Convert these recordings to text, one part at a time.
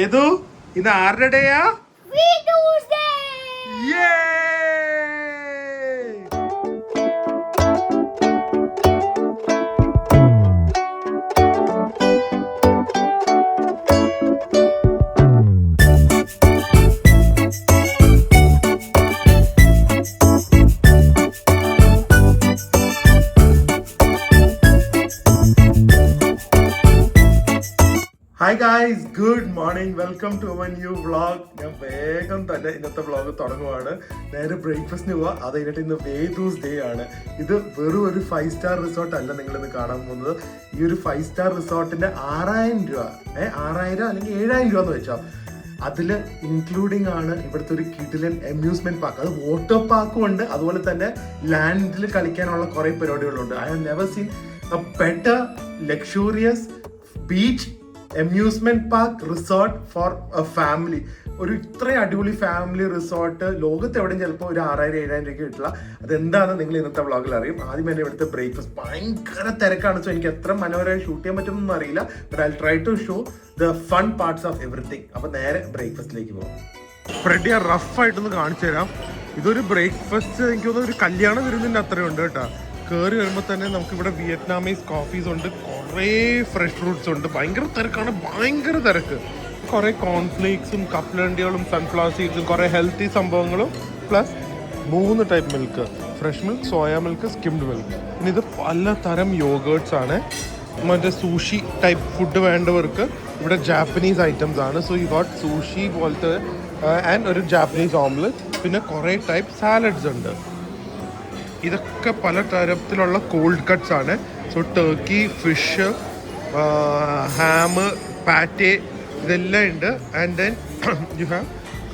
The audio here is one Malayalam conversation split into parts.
ഏതു ഇന്ന് ആരുടെ ഡേയാ? Hi guys, good morning, welcome to our new vlog. ഞാൻ വേഗം തന്നെ ഇന്നത്തെ വ്ളോഗ് തുടങ്ങുവാണ്. നേരെ ബ്രേക്ക്ഫാസ്റ്റിന് പോവാ. അത് കഴിഞ്ഞിട്ട് ഇന്ന് വേദൂസ് ഡേ ആണ്. ഇത് വെറും ഒരു 5 സ്റ്റാർ റിസോർട്ട് അല്ല നിങ്ങളിന്ന് കാണാൻ പോകുന്നത്. ഈ ഒരു 5 സ്റ്റാർ റിസോർട്ടിന്റെ 6,000 രൂപ 6,000 അല്ലെങ്കിൽ 7,000 രൂപ എന്ന് വെച്ചോ. അതിൽ ഇൻക്ലൂഡിങ് ആണ് ഇവിടുത്തെ ഒരു കിഡിലൻ അമ്യൂസ്മെന്റ് പാർക്ക്. അത് വാട്ടർ പാർക്കും ഉണ്ട്, അതുപോലെ തന്നെ ലാൻഡിൽ കളിക്കാനുള്ള കുറെ പരിപാടികളുണ്ട്. I have never seen a better luxurious beach amusement park resort for a family. ഒരു ഇത്രയും അടിപൊളി ഫാമിലി റിസോർട്ട് ലോകത്ത് എവിടെയും ചിലപ്പോൾ ഒരു 6,000-7,000 രൂപയ്ക്ക് കിട്ടില്ല. അതെന്താണെന്ന് നിങ്ങൾ ഇന്നത്തെ വ്ളോഗിൽ അറിയും. ആദ്യം തന്നെ ഇവിടുത്തെ ബ്രേക്ക്ഫാസ്റ്റ് ഭയങ്കര തിരക്കാണ്. സോ എനിക്ക് എത്ര മനോഹരമായി ഷൂട്ട് ചെയ്യാൻ പറ്റുമെന്നൊന്നും അറിയില്ല. But I try to show the fun parts of everything. അപ്പൊ നേരെ ബ്രേക്ക്ഫാസ്റ്റിലേക്ക് പോകും. ഫ്രെഡി ആ റഫായിട്ടൊന്ന് കാണിച്ചു തരാം. ഇതൊരു ബ്രേക്ക്ഫാസ്റ്റ് എനിക്ക് തോന്നുന്നു ഒരു കല്യാണം വരുന്നതിൻ്റെ അത്രയുണ്ട് കേട്ടോ. കയറി വരുമ്പോൾ തന്നെ നമുക്കിവിടെ വിയറ്റ്നാമീസ് കോഫീസ് ഉണ്ട്, കുറേ ഫ്രഷ് ഫ്രൂട്ട്സ് ഉണ്ട്. ഭയങ്കര തിരക്കാണ്, ഭയങ്കര തിരക്ക്. കുറേ കോൺഫ്ലേക്സും കപ്പലണ്ടികളും സൺഫ്ലവർ സീഡ്സും കുറേ ഹെൽത്തി സംഭവങ്ങളും plus 3 type milk: fresh milk, soya milk, skimmed milk. പിന്നെ ഇത് പലതരം യോഗേർട്സ് ആണ്. മറ്റേ സൂഷി ടൈപ്പ് ഫുഡ് വേണ്ടവർക്ക് ഇവിടെ ജാപ്പനീസ് ഐറ്റംസ് ആണ്. സോ യു ഗോട്ട് സൂഷി പോലത്തെ ആൻഡ് ഒരു ജാപ്പനീസ് ഓംലെറ്റ്. പിന്നെ കുറേ ടൈപ്പ് സാലഡ്സ് ഉണ്ട്. ഇതൊക്കെ പല തരത്തിലുള്ള കോൾഡ് കട്ട്സ് ആണ്. So turkey, fish, ham, pate ഇതെല്ലാം ഉണ്ട്. And then you have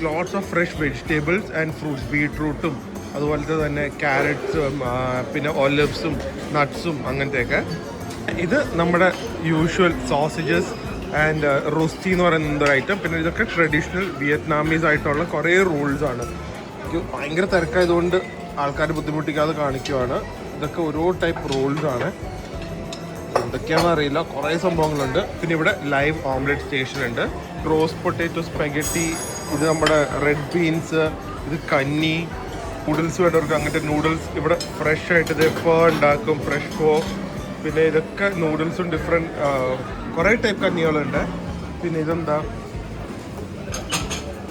lots of fresh vegetables and fruits. ബീട്രൂട്ടും അതുപോലത്തെ തന്നെ ക്യാരറ്റ്സും പിന്നെ ഒലിവ്സും നട്ട്സും അങ്ങനത്തെയൊക്കെ. ഇത് നമ്മുടെ യൂഷ്വൽ സോസേജസ് ആൻഡ് റോസ്റ്റി എന്ന് പറയുന്ന ഒരു ഐറ്റം. പിന്നെ ഇതൊക്കെ ട്രഡീഷണൽ വിയറ്റ്നാമീസ് ആയിട്ടുള്ള കുറേ റോൾസ് ആണ്. ഭയങ്കര തിരക്കായതുകൊണ്ട് ആൾക്കാർ ബുദ്ധിമുട്ടിക്കാതെ കാണിക്കുവാണ്. ഇതൊക്കെ ഓരോ ടൈപ്പ് റോൾസ് ആണ്. എന്തൊക്കെയാണെന്ന് അറിയില്ല, കുറേ സംഭവങ്ങളുണ്ട്. പിന്നെ ഇവിടെ ലൈവ് ഓംലെറ്റ് സ്റ്റേഷൻ ഉണ്ട്. റോസ്റ്റ് പൊട്ടാറ്റോ സ്പെഗറ്റി, ഇത് നമ്മുടെ റെഡ് ബീൻസ്, ഇത് കന്നി, നൂഡിൽസ് വേണ്ടവർക്ക് അങ്ങനത്തെ നൂഡിൽസ് ഇവിടെ ഫ്രഷ് ആയിട്ട് ഇത് ഫോ ഉണ്ടാക്കും, ഫ്രഷ് ഫോ. പിന്നെ ഇതൊക്കെ നൂഡിൽസും ഡിഫറെൻറ്റ് കുറേ ടൈപ്പ് കന്നികളുണ്ട്. പിന്നെ ഇതെന്താ,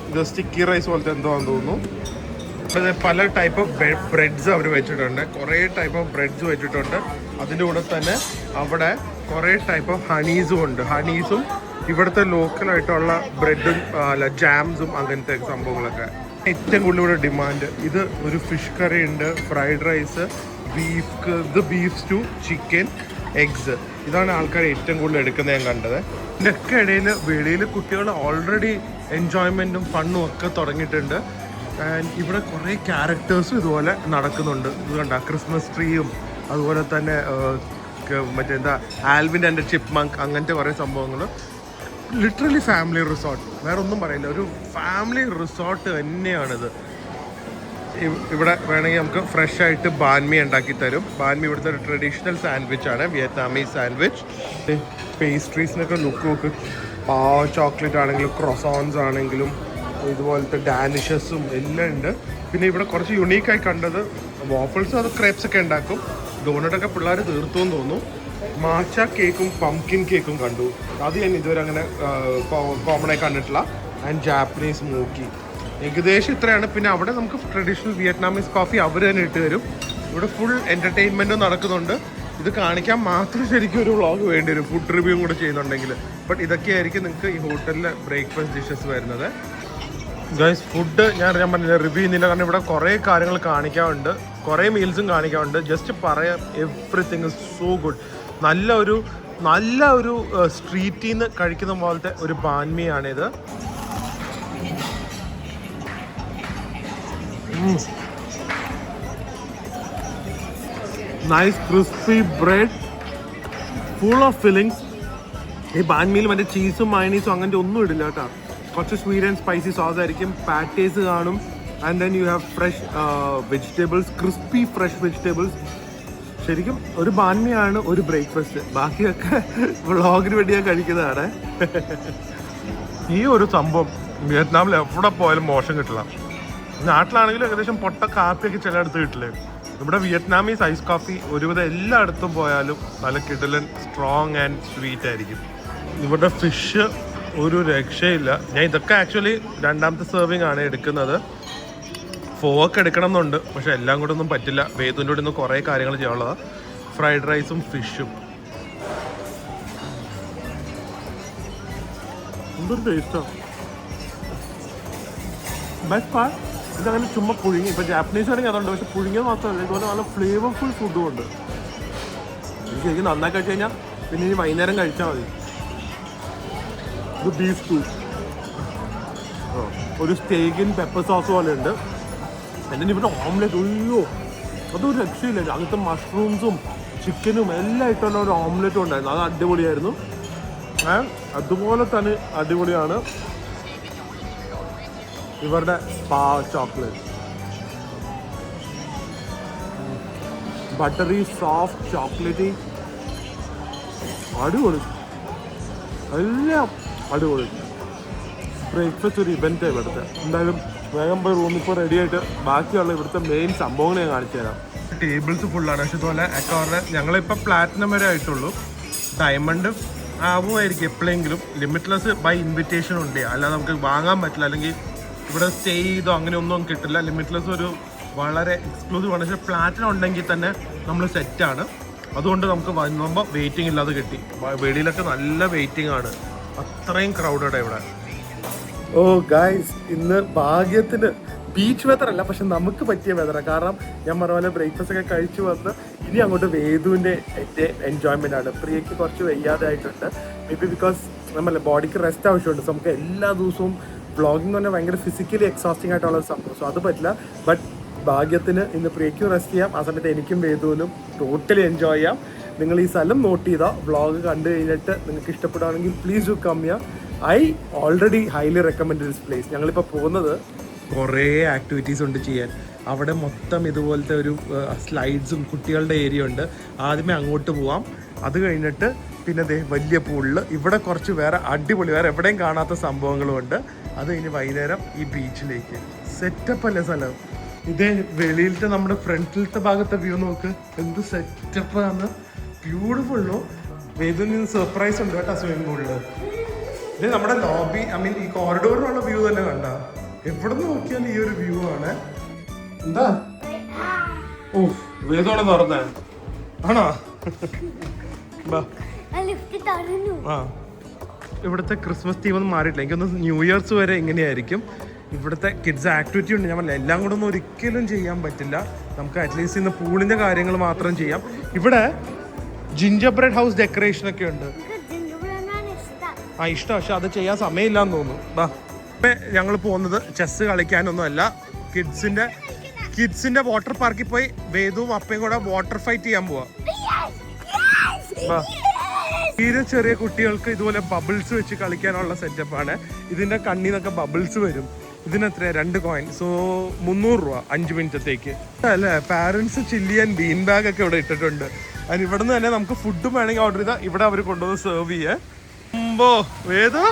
ഇത് സ്റ്റിക്കി റൈസ് പോലത്തെ എന്തോ ആണെന്ന് തോന്നുന്നു. പല ടൈപ്പ് ഓഫ് ബ്രെഡ്സ് അവർ വെച്ചിട്ടുണ്ട്, കുറേ ടൈപ്പ് ഓഫ് ബ്രെഡ്സ് വെച്ചിട്ടുണ്ട്. അതിൻ്റെ കൂടെ തന്നെ അവിടെ കുറേ ടൈപ്പ് ഓഫ് ഹണീസും ഉണ്ട്. ഹണീസും ഇവിടുത്തെ ലോക്കലായിട്ടുള്ള ബ്രെഡും അല്ല ജാംസും അങ്ങനത്തെ സംഭവങ്ങളൊക്കെ. ഏറ്റവും കൂടുതൽ ഇവിടെ ഡിമാൻഡ് ഇത് ഒരു ഫിഷ് കറി ഉണ്ട്, fried rice, beef stew, chicken, eggs. ഇതാണ് ആൾക്കാർ ഏറ്റവും കൂടുതൽ എടുക്കുന്നത് ഞാൻ കണ്ടത്. ഇതിൻ്റെയൊക്കെ ഇടയിൽ വെളിയിൽ കുട്ടികൾ ഓൾറെഡി എൻജോയ്മെൻറ്റും ഫണ്ണും ഒക്കെ തുടങ്ങിയിട്ടുണ്ട്. ആൻഡ് ഇവിടെ കുറേ ക്യാരക്ടേഴ്സും ഇതുപോലെ നടക്കുന്നുണ്ട്. ഇത് കണ്ട ക്രിസ്മസ് ട്രീയും അതുപോലെ തന്നെ മറ്റേന്താ ആൽവിൻ ആൻഡ് ചിപ്മങ്ക് അങ്ങനത്തെ കുറേ സംഭവങ്ങൾ. ലിറ്ററലി ഫാമിലി റിസോർട്ട്, വേറെ ഒന്നും പറയില്ല, ഒരു ഫാമിലി റിസോർട്ട് തന്നെയാണിത്. ഇവിടെ വേണമെങ്കിൽ നമുക്ക് ഫ്രഷ് ആയിട്ട് ബാൻമി ഉണ്ടാക്കി തരും. ബാൻമി ഇവിടുത്തെ ഒരു ട്രഡീഷണൽ സാൻഡ്വിച്ചാണ്, വിയറ്റ്നാമീസ് സാൻഡ്വിച്ച്. പേസ്ട്രീസിനൊക്കെ ലുക്ക് നോക്ക്. ചോക്ലേറ്റ് ആണെങ്കിലും ക്രോസോൺസ് ആണെങ്കിലും ഇതുപോലത്തെ ഡാനിഷസും എല്ലാം ഉണ്ട്. പിന്നെ ഇവിടെ കുറച്ച് യുണീക്കായി കണ്ടത് വാഫിൾസും അത് ക്രേപ്സ് ഒക്കെ ഉണ്ടാക്കും. ഡോണട്ടൊക്കെ പിള്ളേർ തീർത്തു എന്ന് തോന്നുന്നു. മാച്ച കേക്കും പംകിൻ കേക്കും കണ്ടു. അത് ഞാൻ ഇതുവരെ അങ്ങനെ കോമണായി കണ്ടിട്ടില്ല. ആൻഡ് ജാപ്പനീസ് മൂക്കി ഏകദേശം ഇത്രയാണ്. പിന്നെ അവിടെ നമുക്ക് ട്രഡീഷണൽ വിയറ്റ്നാമീസ് കോഫി അവർ തന്നെ ഇട്ട് തരും. ഇവിടെ ഫുൾ എൻ്റർടൈൻമെൻറ്റും നടക്കുന്നുണ്ട്. ഇത് കാണിക്കാൻ മാത്രം ശരിക്കും ഒരു വ്ളോഗ് വേണ്ടി വരും, ഫുഡ് റിവ്യൂ കൂടെ ചെയ്യുന്നുണ്ടെങ്കിൽ. ബട്ട് ഇതൊക്കെയായിരിക്കും നിങ്ങൾക്ക് ഈ ഹോട്ടലിലെ ബ്രേക്ക്ഫാസ്റ്റ് ഡിഷസ് വരുന്നത്. ഗൈസ്, ഫുഡ് ഞാൻ പറഞ്ഞില്ല, റിവ്യൂ ചെയ്യുന്നില്ല, കാരണം ഇവിടെ കുറേ കാര്യങ്ങൾ കാണിക്കാറുണ്ട്, കുറേ മീൽസും കാണിക്കാറുണ്ട്. ജസ്റ്റ് പറയാം, എവ്രിതിങ് ഇസ് സോ ഗുഡ്. നല്ല ഒരു സ്ട്രീറ്റിൽ നിന്ന് കഴിക്കുന്ന പോലത്തെ ഒരു ബാൻമിയാണിത്. Nice crispy bread, full of fillings. ഈ ബാൻമിയിൽ മറ്റേ ചീസും മയണീസും അങ്ങനത്തെ ഒന്നും ഇടില്ല കേട്ടോ. കുറച്ച് സ്വീറ്റ് ആൻഡ് സ്പൈസി സോസ് ആയിരിക്കും. പാറ്റേസ് കാണും. And then you have fresh vegetables, crispy fresh vegetables. ശരിക്കും ഒരു ബാൻമിയാണ് ഒരു ബ്രേക്ക്ഫാസ്റ്റ്. ബാക്കിയൊക്കെ വ്ളോഗിന് വേണ്ടി ഞാൻ കഴിക്കുന്നതാണ്. ഈ ഒരു സംഭവം വിയറ്റ്നാമിൽ എവിടെ പോയാലും മോശം കിട്ടില്ല. നാട്ടിലാണെങ്കിലും ഏകദേശം പൊട്ട കാപ്പിയൊക്കെ ചിലയിടത്ത് കിട്ടില്ലേ. ഇവിടെ വിയറ്റ്നാമീസ് ഐസ് കോഫി ഒരുവിധം എല്ലായിടത്തും പോയാലും നല്ല കിടിലൻ സ്ട്രോങ് ആൻഡ് സ്വീറ്റ് ആയിരിക്കും. ഇവിടെ ഫിഷ് ഒരു രക്ഷയില്ല. ഞാൻ ഇതൊക്കെ ആക്ച്വലി രണ്ടാമത്തെ സെർവിങ് ആണ് എടുക്കുന്നത്. ഫോർക്ക് എടുക്കണം എന്നുണ്ട്, പക്ഷെ എല്ലാം കൂടെ ഒന്നും പറ്റില്ല. വേദുവിൻ്റെ കൂടെ ഇന്ന് കുറേ കാര്യങ്ങൾ ചെയ്യാനുള്ളതാണ്. ഫ്രൈഡ് റൈസും ഫിഷും എന്തൊരു ടേസ്റ്റാണ്. ബെസ്റ്റ് പാർട്ട് ഇതങ്ങനെ ചുമ്മാ പുഴുങ്ങി. ഇപ്പം ജാപ്പനീസ് ആണെങ്കിൽ അതുണ്ട്, പക്ഷെ പുഴുങ്ങിയത് മാത്രമല്ല ഇതുപോലെ നല്ല ഫ്ലേവർഫുൾ ഫുഡും ഉണ്ട്. എനിക്ക് ശരിക്കും നന്നായി കഴിച്ച് കഴിഞ്ഞാൽ പിന്നെ ഇനി വൈകുന്നേരം കഴിച്ചാൽ മതി. ഇത് ബീഫ് സ്റ്റൂ, ഒരു സ്റ്റേക്കിൻ പെപ്പർ സോസ് പോലെ ഉണ്ട്. എന്നിട്ട് ഇവിടെ ഓംലെറ്റ്, അയ്യോ അതൊരു രക്ഷയില്ല. അങ്ങനത്തെ മഷ്റൂംസും ചിക്കനും എല്ലാം ഇട്ടുള്ള ഒരു ഓംലെറ്റും ഉണ്ടായിരുന്നു. അത് അടിപൊളിയായിരുന്നു. അതുപോലെ തന്നെ അടിപൊളിയാണ് ഇവരുടെ ചോക്ലേറ്റ്, ബട്ടറി സോഫ്റ്റ് ചോക്ലേറ്റ്, അടിപൊളി, എല്ലാം അടിപൊളി. ബ്രേക്ക്ഫാസ്റ്റ് ഒരു ഇവന്റ് ഇവിടുത്തെ. എന്തായാലും വേഗം പോയി റൂമിൽ ഇപ്പോൾ റെഡി ആയിട്ട് ബാക്കിയുള്ള ഇവിടുത്തെ മെയിൻ സംഭവങ്ങൾ ഞാൻ കാണിച്ചു തരാം. ടേബിൾസ് ഫുള്ളാണ്. പക്ഷെ ഇതുപോലെ അക്കൗണ്ട് ഞങ്ങളിപ്പോൾ പ്ലാറ്റിനം വരെ ആയിട്ടുള്ളൂ. ഡയമണ്ട് ആവുമായിരിക്കും എപ്പോഴെങ്കിലും. ലിമിറ്റ്ലെസ് ബൈ ഇൻവിറ്റേഷൻ ഉണ്ട്, അല്ലാതെ നമുക്ക് വാങ്ങാൻ പറ്റില്ല. അല്ലെങ്കിൽ ഇവിടെ സ്റ്റേ ചെയ്തോ അങ്ങനെ ഒന്നും കിട്ടില്ല. ലിമിറ്റ്ലെസ് ഒരു വളരെ എക്സ്ക്ലൂസീവ് ആണ്. പക്ഷേ പ്ലാറ്റിനം ഉണ്ടെങ്കിൽ തന്നെ നമ്മൾ സെറ്റാണ്. അതുകൊണ്ട് നമുക്ക് വന്നുമ്പോൾ വെയിറ്റിംഗ് ഇല്ലാതെ കിട്ടി. വെളിയിലൊക്കെ നല്ല വെയിറ്റിംഗ് ആണ്, അത്രയും ക്രൗഡഡ് ഇവിടെ. ഓ ഗൈസ്, ഇന്ന് ഭാഗ്യത്തിന് ബീച്ച് വെതർ അല്ല, പക്ഷെ നമുക്ക് പറ്റിയ വെതറാണ്. കാരണം ഞാൻ പറഞ്ഞ പോലെ ബ്രേക്ക്ഫാസ്റ്റ് ഒക്കെ കഴിച്ചു വന്ന് ഇനി അങ്ങോട്ട് വേദുവിൻ്റെ എൻജോയ്മെൻ്റ് ആണ്. പ്രിയയ്ക്ക് കുറച്ച് വയ്യാതെ ആയിട്ടുണ്ട്. മേ ബി ബിക്കോസ് നമ്മളെ ബോഡിക്ക് റെസ്റ്റ് ആവശ്യമുണ്ട്. സോ നമുക്ക് എല്ലാ ദിവസവും വ്ളോഗിങ് എന്ന് പറഞ്ഞാൽ ഭയങ്കര ഫിസിക്കലി എക്സോസ്റ്റിംഗ് ആയിട്ടുള്ള ഒരു സംഭവം. സോ അത് പറ്റില്ല. ബട്ട് ഭാഗ്യത്തിന് ഇന്ന് പ്രിയയ്ക്കും റെസ്റ്റ് ചെയ്യാം. ആ സമയത്ത് എനിക്കും വേദുവിനും ടോട്ടലി എൻജോയ് ചെയ്യാം. നിങ്ങൾ ഈ സ്ഥലം നോട്ട് ചെയ്താൽ വ്ളോഗ് കണ്ടു കഴിഞ്ഞിട്ട് നിങ്ങൾക്ക് ഇഷ്ടപ്പെടുകയാണെങ്കിൽ please do come here. I already highly recommend this place. ഞങ്ങളിപ്പോൾ പോകുന്നത് കുറേ ആക്ടിവിറ്റീസ് ഉണ്ട് ചെയ്യാൻ. അവിടെ മൊത്തം ഇതുപോലത്തെ ഒരു സ്ലൈഡ്സും കുട്ടികളുടെ ഏരിയ ഉണ്ട്. ആദ്യമേ അങ്ങോട്ട് പോവാം. അത് കഴിഞ്ഞിട്ട് പിന്നെ വലിയ പൂളിൽ ഇവിടെ കുറച്ച് വേറെ അടിപൊളി വേറെ എവിടെയും കാണാത്ത സംഭവങ്ങളും ഉണ്ട്. അത് കഴിഞ്ഞ് വൈകുന്നേരം ഈ ബീച്ചിലേക്ക്. സെറ്റപ്പ് അല്ലേ സ്ഥലം? ഇതേ വെളിയിലത്തെ നമ്മുടെ ഫ്രണ്ടിലത്തെ ഭാഗത്തെ വ്യൂ നോക്ക്, എന്ത് സെറ്റപ്പാണ്, ബ്യൂട്ടിഫുള്ളോ. വേദിന് സർപ്രൈസ് ഉണ്ട് കേട്ടോ സ്വിമ്മിംഗ് പൂളിൽ. ഇത് നമ്മുടെ ലോബി, ഐ മീൻ ഈ കോറിഡോറിനുള്ള വ്യൂ തന്നെ കണ്ട. എവിടെ നോക്കിയാലും ഈ ഒരു വ്യൂ ആണ്. എന്താ ഓ വേദോടെ തുറന്നേ ആണോ? ആ, ഇവിടുത്തെ ക്രിസ്മസ് തീം ഒന്നും മാറിയിട്ടില്ല. എനിക്കൊന്ന് ന്യൂ ഇയേഴ്സ് വരെ ഇങ്ങനെയായിരിക്കും. ഇവിടുത്തെ കിഡ്സ് ആക്ടിവിറ്റി ഉണ്ട്. ഞാൻ പറഞ്ഞില്ല എല്ലാം കൂടെ ഒന്നും ഒരിക്കലും ചെയ്യാൻ പറ്റില്ല. നമുക്ക് അറ്റ്ലീസ്റ്റ് ഇന്ന് പൂളിൻ്റെ കാര്യങ്ങൾ മാത്രം ചെയ്യാം. ഇവിടെ ജിഞ്ചർ ബ്രെഡ് ഹൗസ് ഡെക്കറേഷൻ ഒക്കെ ഉണ്ട്. ആ ഇഷ്ടം, പക്ഷെ അത് ചെയ്യാൻ സമയമില്ലാന്ന് തോന്നുന്നു. ബാ, ഞങ്ങൾ പോകുന്നത് ചെസ് കളിക്കാനൊന്നും അല്ല, കിഡ്സിന്റെ വാട്ടർ പാർക്കിൽ പോയി വേദുവും അപ്പയും കൂടെ വാട്ടർ ഫൈറ്റ് ചെയ്യാൻ പോവാ. തീരെ ചെറിയ കുട്ടികൾക്ക് ഇതുപോലെ ബബിൾസ് വെച്ച് കളിക്കാനുള്ള സെറ്റപ്പാണ്. ഇതിന്റെ കണ്ണിന്നൊക്കെ ബബിൾസ് വരും. ഇതിനെത്ര 2 കോയിൻ. സോ 300 രൂപ 5 മിനിറ്റത്തേക്ക് അല്ലേ. Parents chilli and bean bag ഒക്കെ ഇവിടെ ഇട്ടിട്ടുണ്ട്. അതിന് ഇവിടെ നിന്ന് തന്നെ നമുക്ക് ഫുഡും വേണമെങ്കിൽ ഓർഡർ ചെയ്താൽ ഇവിടെ അവർ കൊണ്ടുവന്ന് സെർവ് ചെയ്യേ. വേദു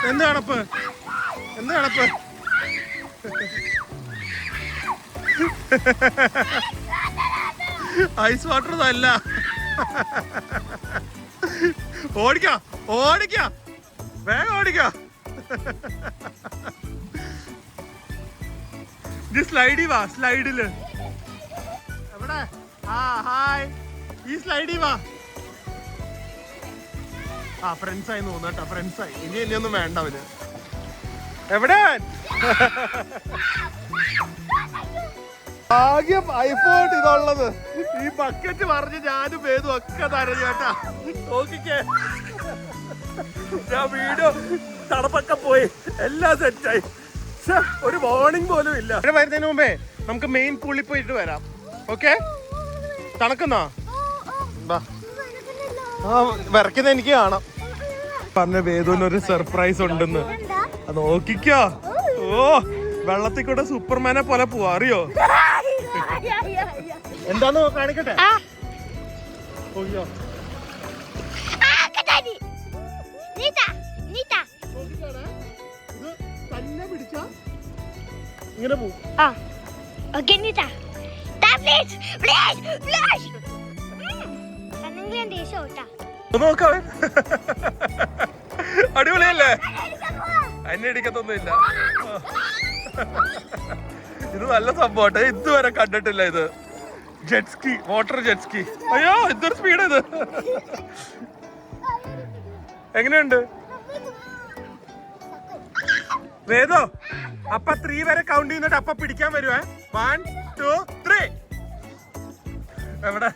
എന്ത് കണപ്പ്, എന്ത് കണപ്പ്? ഐസ് വാട്ടർ അല്ല. ഓടിക്ക വേഗം ഓടിക്ക. ഇത് സ്ലൈഡി വാ, സ്ലൈഡില് എവിടെ? ആ ഹായ്, ഈ സ്ലൈഡി വാ. ആ ഫ്രണ്ട്സായി തോന്നുന്നു കേട്ടോ, ഫ്രണ്ട്സായി. ഇനിയൊന്നും വേണ്ട അവന്. എവിടെ ഭാഗ്യം ഐഫോൺ ഇതുള്ളത്. ഈ ബക്കറ്റ് പറഞ്ഞ് ഞാനും വേദും ഒക്കെ തരഞ്ഞു കേട്ടാ. നോക്കിക്കേ, ഞാൻ വീഡിയോ തണുപ്പൊക്കെ പോയി എല്ലാം സെറ്റായി. ഒരു വാർണിംഗ് പോലും ഇല്ല. വരുന്നതിന് മുമ്പേ നമുക്ക് മെയിൻ പൂളിൽ പോയിട്ട് വരാം. ഓക്കെ? തണുക്കുന്നോ? ആ വരയ്ക്കുന്നത് എനിക്ക് കാണാം. പറഞ്ഞ വേദുവിനൊരു സർപ്രൈസ് ഉണ്ടെന്ന്. അത് നോക്കിക്കോ. ഓ, വെള്ളത്തിൽ കൂടെ സൂപ്പർമാനെ പോലെ പോവാ, അറിയോ? എന്താന്ന് കാണിക്കട്ടെ. ഇങ്ങനെ പോവും. നോക്കാവേ അടിപൊളിയല്ലേ? എന്നെ ഇടിക്കത്തൊന്നുമില്ല. ഇത് നല്ല സംഭവട്ടെ, ഇതുവരെ കണ്ടിട്ടില്ല ഇത്. Jet ski, water jet ski. അയ്യോ എന്തൊരു സ്പീഡ് ഇത്. എങ്ങനെയുണ്ട് വേദോ? അപ്പ 3 വരെ കൗണ്ട് ചെയ്യുന്നിട്ട് അപ്പ പിടിക്കാൻ വരുവേ. 1 2 3. എവിടെ?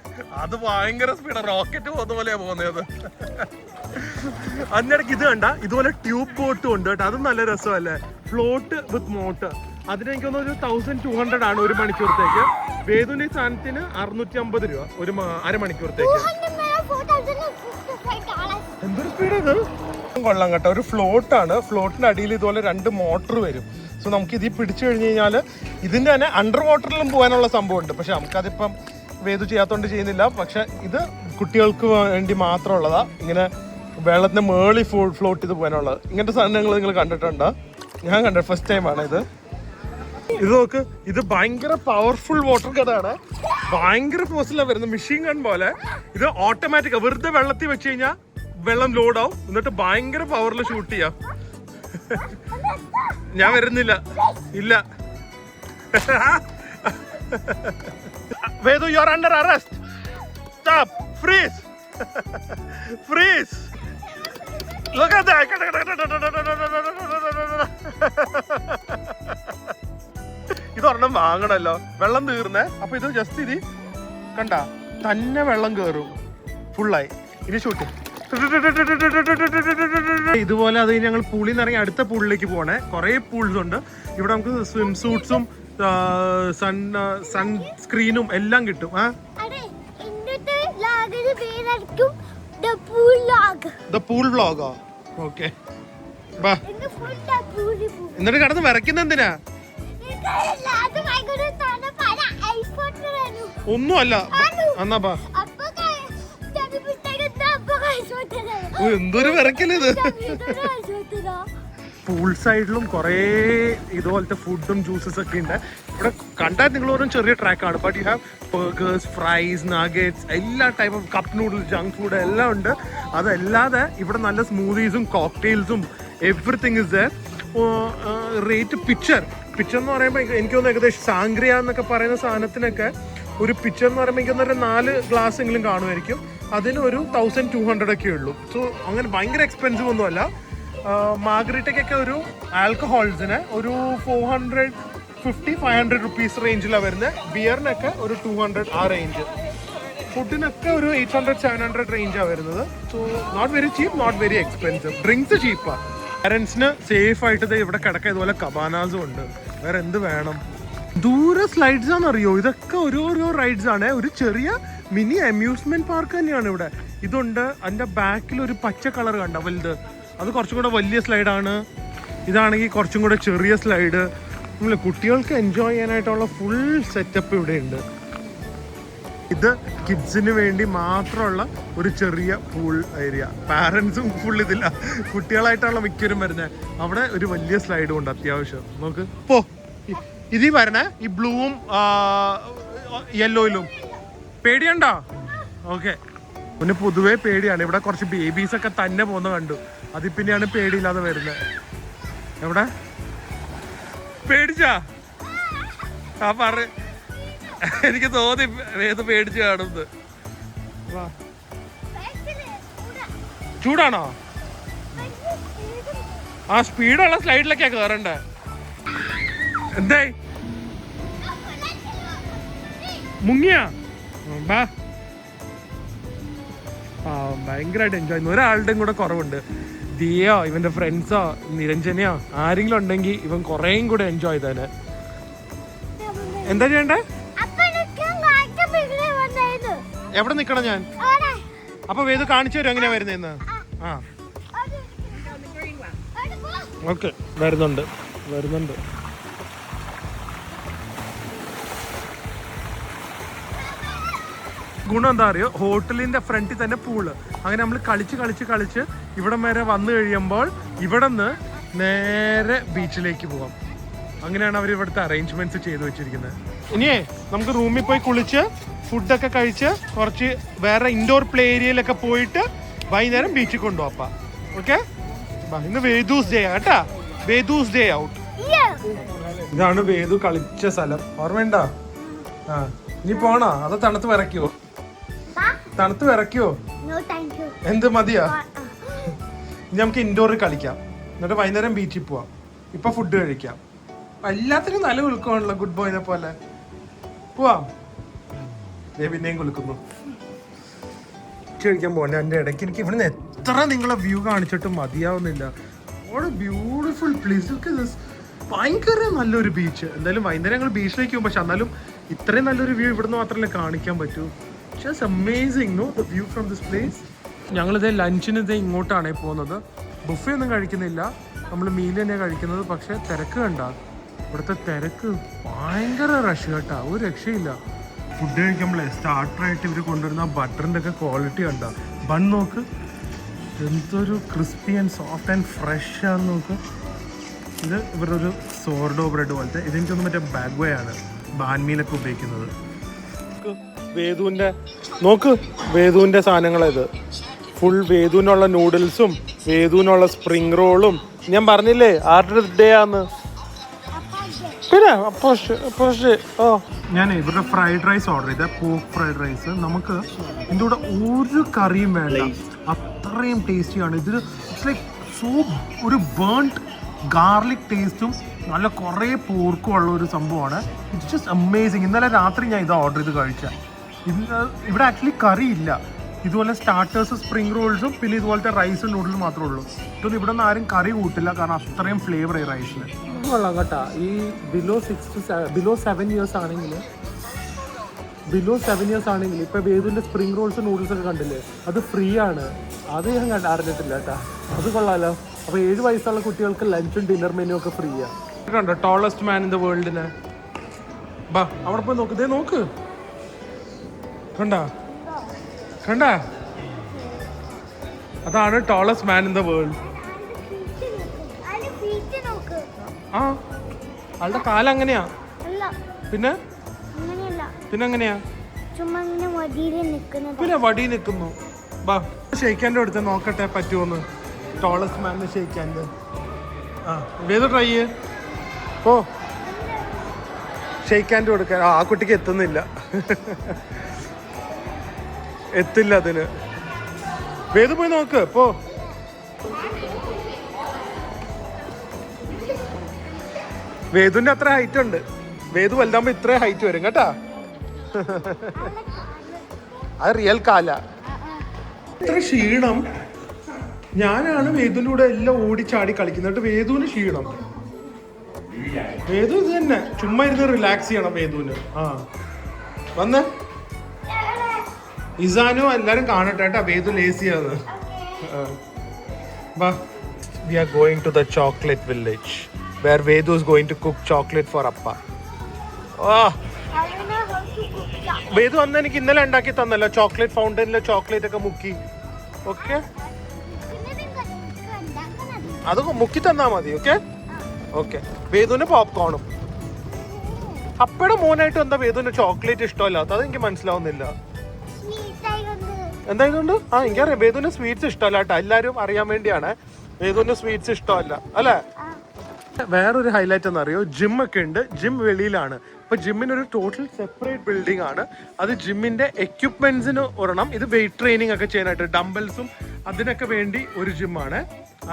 അത് ഭയങ്കര സ്പീഡാ, റോക്കറ്റ് പോകുന്ന പോലെയാ പോകുന്നത്. അതിനിടയ്ക്ക് ഇത് കണ്ട, ഇതുപോലെ ട്യൂബ് ബോട്ടും ഉണ്ട് കേട്ടോ. അതും നല്ല രസമല്ലേ? ഫ്ലോട്ട് വിത്ത് മോട്ടർ. അതിന് എനിക്ക് തോന്നുന്നു 1200 ആണ് ഒരു മണിക്കൂറത്തേക്ക്. വേദുവിന്റെ സാധനത്തിന് 650 രൂപ ഒരു അരമണിക്കൂറത്തേക്ക്. എന്തൊരു സ്പീഡ് ഇത്. കൊള്ളാം കേട്ടോ. ഒരു ഫ്ലോട്ട് ആണ്. ഫ്ലോട്ടിന്റെ അടിയിൽ ഇതുപോലെ 2 മോട്ടർ വരും. സോ നമുക്ക് ഇതിൽ പിടിച്ചു കഴിഞ്ഞ് കഴിഞ്ഞാൽ ഇതിന്റെ തന്നെ അണ്ടർ വാട്ടറിലും പോകാനുള്ള സംഭവം ഉണ്ട്. പക്ഷെ നമുക്കതിപ്പം വേദു ചെയ്യാത്തോണ്ട് ചെയ്യുന്നില്ല. പക്ഷെ ഇത് കുട്ടികൾക്ക് വേണ്ടി മാത്രമുള്ളതാ. ഇങ്ങനെ വെള്ളത്തിന്റെ മേളിൽ ഫ്ലോട്ട് ചെയ്ത് പോകാനുള്ളത്. ഇങ്ങനത്തെ സാധനങ്ങൾ നിങ്ങൾ കണ്ടിട്ടുണ്ടോ? ഞാൻ കണ്ട ഫസ്റ്റ് ടൈമാണ് ഇത്. ഇത് നോക്ക്, ഇത് ഭയങ്കര പവർഫുൾ വാട്ടർ ഗണ്ണാണ്. ഭയങ്കര ഫോഴ്സിലാണ് വരുന്നത്, മെഷീൻ ഗൺ പോലെ. ഇത് ഓട്ടോമാറ്റിക്, വെറുതെ വെള്ളത്തിൽ വെച്ച് കഴിഞ്ഞാൽ വെള്ളം ലോഡ് ആവും, എന്നിട്ട് ഭയങ്കര പവറിൽ ഷൂട്ട് ചെയ്യാം. ഞാൻ വരുന്നില്ല, ഇല്ല. Vedu, you are under arrest. Stop, freeze, freeze. Look at that. ഇതൊരെണ്ണം വാങ്ങണല്ലോ. വെള്ളം തീർന്നേ. അപ്പൊ ഇത് ജസ്റ്റ് ഇത് കണ്ട തന്നെ വെള്ളം കേറും ഫുള്ളായി. ഇനി ഷൂട്ട് ഇതുപോലെ. അത് ഞങ്ങൾ പൂളിൽ നിന്ന് ഇറങ്ങി അടുത്ത പൂളിലേക്ക് പോണേ. കുറെ പൂൾസ് ഉണ്ട് ഇവിടെ. നമുക്ക് സ്വിം സൂട്ട്സും സൺസ്ക്രീനും എല്ലാം കിട്ടും. എന്നിട്ട് കടന്ന് വരയ്ക്കുന്ന എന്തിനാ? ഒന്നുമല്ല. എന്നാ ബാ. എന്തൊരു വിറക്കല് ഇത്. പൂൾ സൈഡിലും കുറേ ഇതുപോലത്തെ ഫുഡും ജ്യൂസസ് ഒക്കെ ഉണ്ട്. ഇവിടെ കണ്ടാൽ നിങ്ങൾ ഓരോ ചെറിയ ട്രാക്കാണ്. But you have burgers, fries, nuggets, എല്ലാ type of cup noodles, junk food എല്ലാം ഉണ്ട്. അതല്ലാതെ ഇവിടെ നല്ല സ്മൂതീസും കോക്ടെയിൽസും everything is there. Rate picture എന്ന് പറയുമ്പോൾ എനിക്ക് തോന്നുന്നു ഏകദേശം സാംഗ്രിയ എന്നൊക്കെ പറയുന്ന സാധനത്തിനൊക്കെ ഒരു പിക്ചർ എന്ന് പറയുമ്പോൾ എനിക്ക് തോന്നുന്നു 4 ഗ്ലാസ് എങ്കിലും കാണുമായിരിക്കും. അതിന് ഒരു 1200 ഒക്കെ ഉള്ളൂ. സോ അങ്ങനെ ഭയങ്കര എക്സ്പെൻസീവ് ഒന്നുമല്ല. മാർഗരീറ്റയ്ക്കൊക്കെ ഒരു ആൽക്കഹോൾസിന് ഒരു 450-500 റുപ്പീസ് റേഞ്ചിലാണ് വരുന്നത്. ബിയറിനൊക്കെ ഒരു 200 ആ റേഞ്ച്. ഫുഡിനൊക്കെ ഒരു 800-700 റേഞ്ചാണ് വരുന്നത്. So not very cheap, not very expensive. Drinks ചീപ്പാണ്. പാരൻസിന് സേഫ് ആയിട്ട് ഇവിടെ കിടക്കുക. ഇതുപോലെ കബാനാസും ഉണ്ട്. വേറെ എന്ത് വേണം? ദൂരെ സ്ലൈഡ്സ് ആണെന്നറിയോ? ഇതൊക്കെ ഓരോരോ റൈഡ്സ് ആണ്. ഒരു ചെറിയ മിനി അമ്യൂസ്മെന്റ് പാർക്ക് തന്നെയാണ് ഇവിടെ. ഇതുണ്ട്. അതിന്റെ ബാക്കിൽ ഒരു പച്ച കളർ കണ്ട വലുത്, അത് കുറച്ചും കൂടെ വലിയ സ്ലൈഡാണ്. ഇതാണെങ്കിൽ കുറച്ചും കൂടെ ചെറിയ സ്ലൈഡ്. നമ്മൾ കുട്ടികൾക്ക് എൻജോയ് ചെയ്യാനായിട്ടുള്ള ഫുൾ സെറ്റപ്പ് ഇവിടെ ഉണ്ട്. ഇത് കിഡ്സിന് വേണ്ടി മാത്രമുള്ള ഒരു ചെറിയ പൂൾ ഏരിയ. പാരൻസും ഫുൾ ഇതില്ല, കുട്ടികളായിട്ടുള്ള മിക്കവരും വരുന്നത്. അവിടെ ഒരു വലിയ സ്ലൈഡും ഉണ്ട് അത്യാവശ്യം. നോക്ക് പോ. ഇതിൽ വരണേ ഈ ബ്ലൂവും യെല്ലോയിലും. പേടിയുണ്ടോ? ഓക്കെ. പിന്നെ പൊതുവേ പേടിയാണ്. ഇവിടെ കുറച്ച് ബേബീസ് ഒക്കെ തന്നെ പോകുന്ന കണ്ടു. അതിൽ പിന്നെയാണ് പേടിയില്ലാതെ വരുന്നത്. എവിടെ പേടിച്ചാ? ആ പറ, എനിക്ക് തോന്നി ഏത് പേടിച്ച് കാണുന്നത്. ചൂടാണോ? ആ സ്പീഡുള്ള സ്ലൈഡിലൊക്കെയാ കേറണ്ടേ. എന്തായി മുങ്ങിയാ? ബാ. ആ ഭയങ്കരമായിട്ട് എൻജോയ് ചെയ്യുന്നു. ഒരാളുടെയും കൂടെ കുറവുണ്ട്. ദിയോ ഇവന്റെ ഫ്രണ്ട്സോ നിരഞ്ജനയോ ആരെങ്കിലും ഉണ്ടെങ്കിൽ ഇവൻ കുറേയും കൂടെ എൻജോയ് ചെയ്തേനെ. എന്താ ചെയ്യണ്ടേ? എവിടെ നിക്കണം ഞാൻ? അപ്പൊ വേദു കാണിച്ചു തരും എങ്ങനെയാ വരുന്നതെന്ന്. ആ ഓക്കെ, വരുന്നുണ്ട്. ഗുണം എന്താ അറിയോ? ഹോട്ടലിന്റെ ഫ്രണ്ടിൽ തന്നെ പൂള്. അങ്ങനെ നമ്മൾ കളിച്ച് ഇവിടം വരെ വന്നു കഴിയുമ്പോൾ ഇവിടെ നിന്ന് നേരെ ബീച്ചിലേക്ക് പോവാം. അങ്ങനെയാണ് അവർ ഇവിടുത്തെ അറേഞ്ച്മെന്റ്സ് ചെയ്തു വെച്ചിരിക്കുന്നത്. ഇനിയേ നമുക്ക് റൂമിൽ പോയി കുളിച്ച് ഫുഡൊക്കെ കഴിച്ച് കുറച്ച് വേറെ ഇൻഡോർ പ്ലേ ഏരിയയിലൊക്കെ പോയിട്ട് വൈകുന്നേരം ബീച്ചിൽ കൊണ്ടുപോകാം. ഓക്കെ, ഇന്ന് വേദൂസ് ഡേ കേട്ടാ, വേദൂസ് ഡേ ഔട്ട്. ഇതാണ് വേദു കളിച്ച സ്ഥലം, ഓർമ്മയുണ്ടോ? ആ, ഇനി പോണോ അതോ തണുത്ത് വിറയ്ക്കുവോ? തണുത്ത് വിറയ്ക്കുവോ? എന്ത് മതിയാ? ഇനി നമുക്ക് ഇൻഡോറിൽ കളിക്കാം, എന്നിട്ട് വൈകുന്നേരം ബീച്ചിൽ പോവാം. ഇപ്പൊ ഫുഡ് കഴിക്കാം. എല്ലാത്തിനും നല്ല കുലുക്കമാണല്ലോ ഗുഡ് ബോയിനെ പോലെ. പോവാം. പിന്നെയും കുലുക്കുന്നു. കഴിക്കാൻ പോകണ്ട. എൻ്റെ ഇടയ്ക്ക് എനിക്ക് ഇവിടുന്ന് എത്ര നിങ്ങളെ വ്യൂ കാണിച്ചിട്ടും മതിയാവുന്നില്ല. Beautiful place. ഭയങ്കര നല്ലൊരു ബീച്ച്. എന്തായാലും വൈകുന്നേരം ഞങ്ങൾ ബീച്ചിലേക്ക് പോകും, പക്ഷെ എന്നാലും ഇത്രയും നല്ലൊരു വ്യൂ ഇവിടുന്ന് മാത്രമല്ലേ കാണിക്കാൻ പറ്റൂ. Just amazing no the view from this place. ഞങ്ങളിതേ ലഞ്ചിന് ഇങ്ങോട്ടാണ് പോകുന്നത്. ബുഫേ ഒന്നും കഴിക്കുന്നില്ല, നമ്മൾ മീൽ തന്നെയാണ് കഴിക്കുന്നത്. പക്ഷെ തിരക്ക് കണ്ട, ഇവിടുത്തെ തിരക്ക് ഭയങ്കര റഷ് കേട്ടാ, ഒരു രക്ഷയില്ല. ഫുഡ് കഴിക്കുമ്പോഴേ സ്റ്റാർട്ടറായിട്ട് ഇവർ കൊണ്ടുവരുന്ന ബട്ടറിൻ്റെ ഒക്കെ ക്വാളിറ്റി കണ്ട. ബൺ നോക്ക്, എന്തൊരു crispy and soft and fresh ആണെന്ന് നോക്ക്. ഇത് ഇവരുടെ ഒരു സോർഡോ ബ്രെഡ് പോലത്തെ. ഇതെനിക്കൊന്നും മറ്റേ ബാഗ്വേ ആണ് ബാൻമീലൊക്കെ ഉപയോഗിക്കുന്നത്. വേദുവിൻ്റെ നോക്ക്, വേദുവിൻ്റെ സാധനങ്ങളത് ഫുൾ. വേദുവിനുള്ള നൂഡിൽസും വേദുവിനുള്ള സ്പ്രിംഗ് റോളും. ഞാൻ പറഞ്ഞില്ലേ ആർഡർ ഡേ ആന്ന്. പിന്നെ ഓ, ഞാൻ ഇവരുടെ ഫ്രൈഡ് റൈസ് ഓർഡർ ചെയ്ത പോർക്ക് ഫ്രൈഡ് റൈസ്. നമുക്ക് ഇതിൻ്റെ കൂടെ ഒരു കറിയും വേണ്ട, അത്രയും ടേസ്റ്റിയാണ്. ഇതിൽ ഇറ്റ്സ് ലൈക്ക് സോ ഒരു ബേൺഡ് ഗാർലിക് ടേസ്റ്റും നല്ല കുറേ പോർക്കും ഉള്ള ഒരു സംഭവമാണ്. It's just amazing. ഇന്നലെ രാത്രി ഞാൻ ഇത് ഓർഡർ ചെയ്ത് കഴിച്ചാൽ. ഇവിടെ ആക്ച്വലി കറി ഇല്ല. ഇതുപോലെ സ്റ്റാർട്ടേഴ്സ് സ്പ്രിംഗ് റോൾസും പിന്നെ ഇതുപോലത്തെ റൈസും നൂഡിൽസും മാത്രമേ ഉള്ളൂ. ഇതൊന്നും ഇവിടെ നിന്ന് ആരും കറി കൂട്ടില്ല, കാരണം അത്രയും ഫ്ലേവർ ഈ റൈസിന്. കൊള്ളാം കേട്ടാ. ഈ ബിലോ 7 ഇയേഴ്സ് ആണെങ്കിൽ ഇപ്പൊ വേദുവിന്റെ സ്പ്രിംഗ് റോൾസ് നൂഡിൽസ് ഒക്കെ കണ്ടില്ലേ, അത് ഫ്രീ ആണ്. അത് ഞാൻ അറിഞ്ഞിട്ടില്ല കേട്ടാ, അത് കൊള്ളാലോ. അപ്പൊ 7 വയസ്സുള്ള കുട്ടികൾക്ക് ലഞ്ചും ഡിന്നർ മെനു ഒക്കെ ഫ്രീ ആണ്. കണ്ടോ ടോളസ്റ്റ് മാൻ ഇൻ ദ വേൾഡിന്. ബാ അവിടെ പോയി നോക്ക്, നോക്ക്, കണ്ട അതാണ് tallest man in the world. ആ, ആളുടെ കാലം അങ്ങനെയാ. പിന്നെ എങ്ങനെയാ? പിന്നെ വടി നിൽക്കുന്നു. ബാ ഷെയ്ക്കാൻ്റെ അടുത്ത് നോക്കട്ടെ പറ്റുമോന്ന്, ടോളസ്റ്റ് മാനിന് ഷെയ്ക്കാൻ്റെ. ആ വേദ ട്രൈ ചെയ്യ്. ഓ ഷെയ്ക്കാൻ്റെ കൊടുക്കാൻ ആ കുട്ടിക്ക് എത്തുന്നില്ല, എത്തില്ല അതിന്. വേദ പോയി നോക്ക് പോ. വേദുവിന്റെ അത്ര ഹൈറ്റ് ഉണ്ട്. വേദു വലുതാകുമ്പോ ഇത്ര ഹൈറ്റ് വരും കേട്ടാ. അത് റിയൽ കാല. ഇത്ര ക്ഷീണം. ഞാനാണ് വേദുവിന്റെ കൂടെ എല്ലാം ഓടിച്ചാടി കളിക്കുന്നത്. വേദുവിന് ക്ഷീണം. വേദു ഇത് തന്നെ ചുമ്മാ ഇരുന്ന് റിലാക്സ് ചെയ്യണം വേദുവിന്. ആ വന്ന് ഇസാനു എല്ലാരും കാണട്ടെ കേട്ടാ, വേദു ലേസിയാണ്. We are going to the chocolate village where Vedu is going to cook chocolate for Appa. വേദു അന്ന് എനിക്ക് ഇന്നലെ ഉണ്ടാക്കി തന്നല്ലോ ചോക്ലേറ്റ് ഫൗണ്ടനിലെ ചോക്ലേറ്റ് ഒക്കെ മുക്കി. ഓക്കെ, അത് മുക്കി തന്നാ മതി. Okay okay. വേദുവിന് പോപ്കോണും. അപ്പയുടെ മോനായിട്ട് എന്താ വേദുവിന് ചോക്ലേറ്റ് ഇഷ്ടമല്ലാത്ത? അത് എനിക്ക് മനസ്സിലാവുന്നില്ല. എന്തായതുകൊണ്ട്? ആ എനിക്കറിയാം വേദുവിന് സ്വീറ്റ്സ് ഇഷ്ടമല്ല കേട്ടോ. എല്ലാവരും അറിയാൻ വേണ്ടിയാണ്, വേദുവിന് സ്വീറ്റ്സ് ഇഷ്ടമല്ല അല്ലേ. വേറൊരു ഹൈലൈറ്റ് എന്നറിയോ, ജിം ഒക്കെ ഉണ്ട്. ജിം വെളിയിലാണ്. ഇപ്പൊ ജിമ്മിനൊരു ടോട്ടൽ സെപ്പറേറ്റ് ബിൽഡിംഗ് ആണ്. അത് ജിമ്മിന്റെ എക്യുപ്മെന്റ്സിന് ഒരെണ്ണം. ഇത് വെയിറ്റ് ട്രെയിനിങ് ഒക്കെ ചെയ്യാനായിട്ട് ഡംബൽസും അതിനൊക്കെ വേണ്ടി ഒരു ജിമ്മാണ്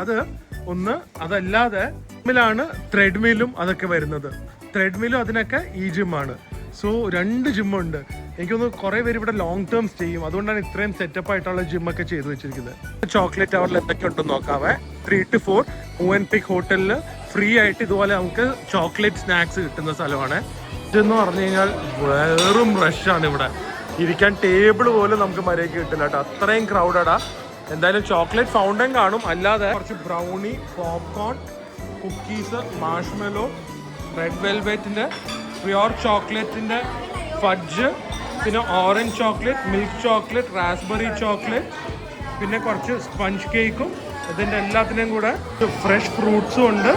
അത്. ഒന്ന് അതല്ലാതെ ജിമ്മിലാണ് ത്രെഡ്മില്ലും അതൊക്കെ വരുന്നത്. ത്രെഡ്മില്ലും അതിനൊക്കെ ഈ ജിമ്മാണ്. സോ 2 ജിമ്മുണ്ട്. എനിക്കൊന്ന് കുറേ പേര് ഇവിടെ ലോങ് ടേം സ്റ്റേ ചെയ്യും, അതുകൊണ്ടാണ് ഇത്രയും സെറ്റപ്പ് ആയിട്ടുള്ള ജിമ്മൊക്കെ ചെയ്തു വെച്ചിരിക്കുന്നത്. ചോക്ലേറ്റ് അവറിൽ എന്തൊക്കെ ഉണ്ടെന്ന് നോക്കാവേ. 3 to 4 മൂവൻപിക് ഹോട്ടലിൽ ഫ്രീ ആയിട്ട് ഇതുപോലെ നമുക്ക് ചോക്ലേറ്റ് സ്നാക്സ് കിട്ടുന്ന സ്ഥലമാണ്. ഇതെന്ന് പറഞ്ഞു കഴിഞ്ഞാൽ വെറും റഷാണ് ഇവിടെ. ഇരിക്കാൻ ടേബിൾ പോലും നമുക്ക് മര്യാദയ്ക്ക് കിട്ടില്ല കേട്ടോ, അത്രയും ക്രൗഡഡാ. എന്തായാലും ചോക്ലേറ്റ് ഫൗണ്ടൻ കാണും, അല്ലാതെ കുറച്ച് brownie, popcorn, cookies, marshmallow, red വെൽവെറ്റിൻ്റെ, പ്യുവർ ചോക്ലേറ്റിൻ്റെ ഫഡ്ജ്, പിന്നെ orange chocolate, milk chocolate, raspberry chocolate, പിന്നെ കുറച്ച് സ്പഞ്ച് കേക്കും. ഇതിൻ്റെ എല്ലാത്തിനെയും കൂടെ ഫ്രഷ് ഫ്രൂട്ട്സും ഉണ്ട്,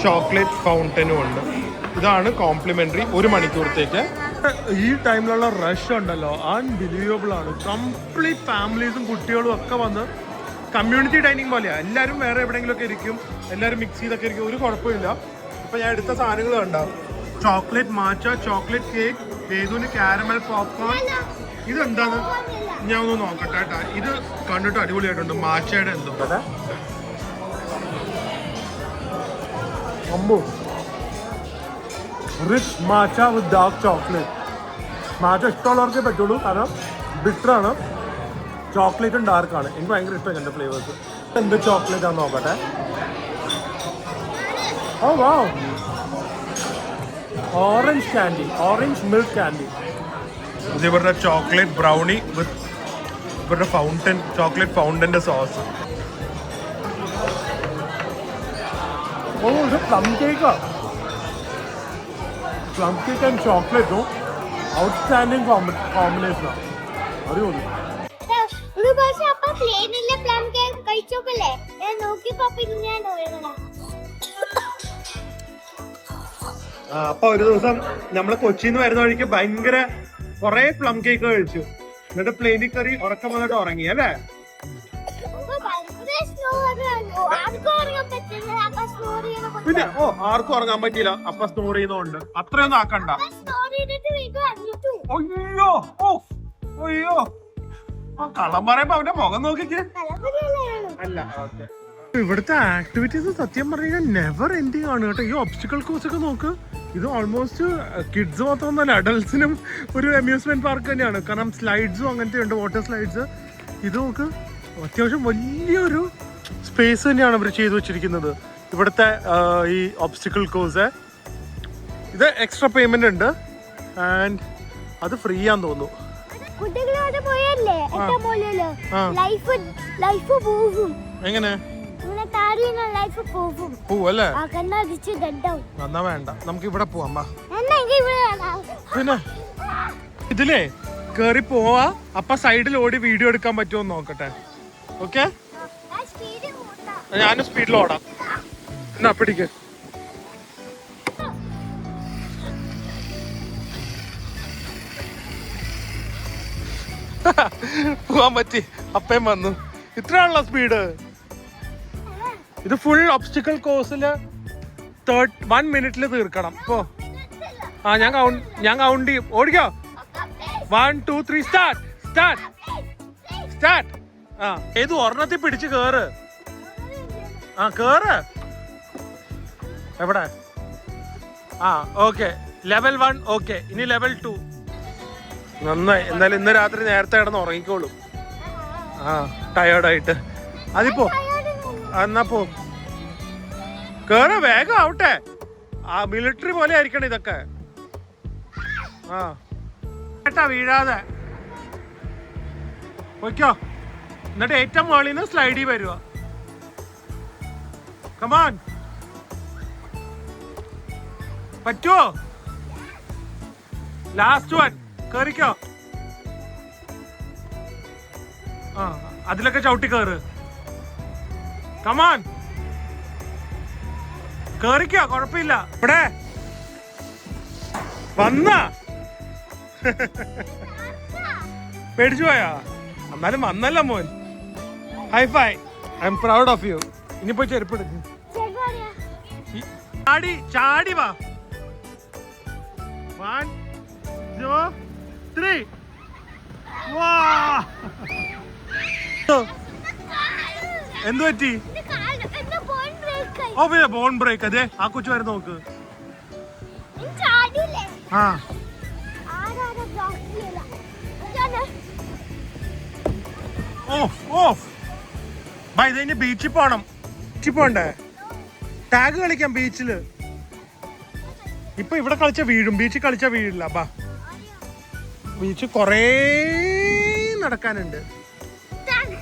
ചോക്ലേറ്റ് ഫൗണ്ടനും ഉണ്ട്. ഇതാണ് കോംപ്ലിമെന്ററി 1 മണിക്കൂറത്തേക്ക്. ഈ ടൈമിലുള്ള റഷ് ഉണ്ടല്ലോ അൺബിലീവബിൾ ആണ്. കംപ്ലീറ്റ് ഫാമിലീസും കുട്ടികളും ഒക്കെ വന്ന് കമ്മ്യൂണിറ്റി ഡൈനിങ് പോലെയാണ്. എല്ലാവരും വേറെ എവിടെയെങ്കിലും ഒക്കെ ഇരിക്കും, എല്ലാവരും മിക്സ് ചെയ്തൊക്കെ ഇരിക്കും, ഒരു കുഴപ്പമില്ല. ഇപ്പം ഞാൻ എടുത്ത സാധനങ്ങൾ കണ്ടാവും. ചോക്ലേറ്റ് മാച്ച, ചോക്ലേറ്റ് കേക്ക്, വേദുവിന് കാരമൽ പോപ്കോൺ. ഇതെന്താണ് ഞാൻ ഒന്ന് നോക്കട്ടെ കേട്ടാ. ഇത് കണ്ടിട്ട് അടിപൊളിയായിട്ടുണ്ട്. മാച്ചയുടെ എന്തോ അമ്പോ റിച്ച് മാച്ച വിത്ത് ഡാർക്ക് ചോക്ലേറ്റ്. മാച്ച ഇഷ്ടമുള്ളവർക്കേ പറ്റുള്ളൂ, കാരണം ബിറ്ററാണ്, ചോക്ലേറ്റും ഡാർക്കാണ്. എനിക്ക് ഭയങ്കര ഇഷ്ടമാണ് എൻ്റെ ഫ്ലേവേഴ്സ്. എന്ത് ചോക്ലേറ്റ് ആണെന്ന് നോക്കട്ടെ. ഓ വാ, orange candy, orange milk candy. ഇത് ഇവരുടെ ചോക്ലേറ്റ് ബ്രൗണി വിത്ത് ഇവരുടെ ഫൗണ്ടൻ, ചോക്ലേറ്റ് ഫൗണ്ടൻ്റെ സോസ്. ഓ ഇത് പ്ലം കേക്കാ. പ്ലം കേക്ക് ആൻഡ് ചോക്ലേറ്റും ഔട്ട്സ്റ്റാൻഡിങ് കോമ്പിനേഷനാണ്. അടിപൊളി. അപ്പൊ ഒരു ദിവസം നമ്മള് കൊച്ചിന്ന് വരുന്ന വഴിക്ക് ഭയങ്കര കൊറേ പ്ലം കേക്ക് കഴിച്ചു. എന്നിട്ട് പ്ലെയിനിൽ കയറി ഉറക്കം വന്നിട്ട് ഉറങ്ങി അല്ലേ? പിന്നെ ആർക്കും ഉറങ്ങാൻ പറ്റിയില്ല. അപ്പൊ സ്നോർ ചെയ്യുന്നോണ്ട് അത്രയൊന്നും ആക്കണ്ട. അയ്യോ അയ്യോ, ആ കള്ളം പറയുമ്പോ അവന്റെ മുഖം നോക്കിക്കേ. അല്ല ഓക്കെ. ഇവിടുത്തെ ആക്ടിവിറ്റീസ് സത്യം പറഞ്ഞാൽ നെവർ എൻഡിങ് ആണ് കേട്ടോ. ഈ ഒബ്സ്റ്റിക്കൽ കോഴ്സ് ഒക്കെ നോക്ക്. ഇത് ഓൾമോസ്റ്റ് കിഡ്സ് മാത്രമൊന്നുമല്ല, അഡൽസിനും ഒരു അമ്യൂസ്മെന്റ് പാർക്ക് തന്നെയാണ്. കാരണം സ്ലൈഡ്സും അങ്ങനത്തെ ഉണ്ട്, വാട്ടർ സ്ലൈഡ്സ്. ഇത് നോക്ക്, അത്യാവശ്യം വലിയൊരു സ്പേസ് തന്നെയാണ് അവർ ചെയ്തു വെച്ചിരിക്കുന്നത് ഇവിടുത്തെ ഈ ഒബ്സ്റ്റിക്കൽ കോഴ്സ്. ഇത് എക്സ്ട്രാ പേയ്മെന്റ് ഉണ്ട് ആൻഡ് അത് ഫ്രീ ആന്ന് തോന്നുന്നു. എങ്ങനെ പോവല്ലേ? എന്നാ വേണ്ട, നമുക്ക് ഇവിടെ പോവാം. പിന്നെ ഇതിലേ കേറി പോവാ. അപ്പൊ സൈഡിൽ ഓടി വീഡിയോ എടുക്കാൻ പറ്റുമോ നോക്കട്ടെ. ഓക്കെ, ഞാനും സ്പീഡിൽ ഓടാം. എന്നാ പിടിക്ക്. പോവാൻ പറ്റി, അപ്പയും വന്നു. ഇത്രയാണല്ലോ സ്പീഡ്. ഇത് ഫുൾ ഒബ്സ്റ്റിക്കൽ കോഴ്സില് 1 മിനിറ്റിൽ തീർക്കണം. ഇപ്പോ ഞാൻ കൗണ്ട് ചെയ്യും. ഓടിക്കോ. 1 2 3 സ്റ്റാർട്ട് സ്റ്റാർട്ട് സ്റ്റാർട്ട്. ഏത് ഒരെണ്ണത്തിൽ പിടിച്ച് കേറ്. കേറ്. എവിടെ? Okay, level 1 okay. ഇനി ലെവൽ 2. നന്നായി. എന്നാലും ഇന്ന് രാത്രി നേരത്തെ കിടന്ന് ഉറങ്ങിക്കോളും. ടയേർഡായിട്ട്. അതിപ്പോ എന്നാ പോ, കേറ, വേഗം ആവട്ടെ. മിലിറ്ററി പോലെ ആയിരിക്കണം ഇതൊക്കെ. കേട്ടാ, വീഴാതെ പോയിക്കോ. എന്നിട്ട് ഏറ്റവും മുകളിൽ നിന്ന് സ്ലൈഡി വരുക. കമാൻ, പറ്റുമോ? ലാസ്റ്റ് 1 കേറിക്കോ. അതിലൊക്കെ ചവിട്ടി കേറ്. കമാൻ, കേറിക്കോ, കുഴപ്പമില്ല. ഇവിടെ വന്ന പേടിച്ചു പോയാ? എന്നാലും വന്നല്ല മോൻ. High five, I am proud of you. ഇനിയിപ്പോ ചെരുപ്പെടുക്കും. ചാടി ചാടി വാ. 1 2 3. വാ, എന്ത് പറ്റി? ഓ പിന്നെ ബോൺ ബ്രേക്ക്. അതെ, ആ കൊച്ചു വരെ നോക്ക്. ഇത് ബീച്ചിൽ പോണം. ബീച്ചിൽ പോണ്ടേ? ടാഗ് കളിക്കാം ബീച്ചില്. ഇപ്പൊ ഇവിടെ കളിച്ച വീഴും, ബീച്ചിൽ കളിച്ച വീഴില്ല. ബാ, ബീച്ച് കൊറേ നടക്കാനുണ്ട്.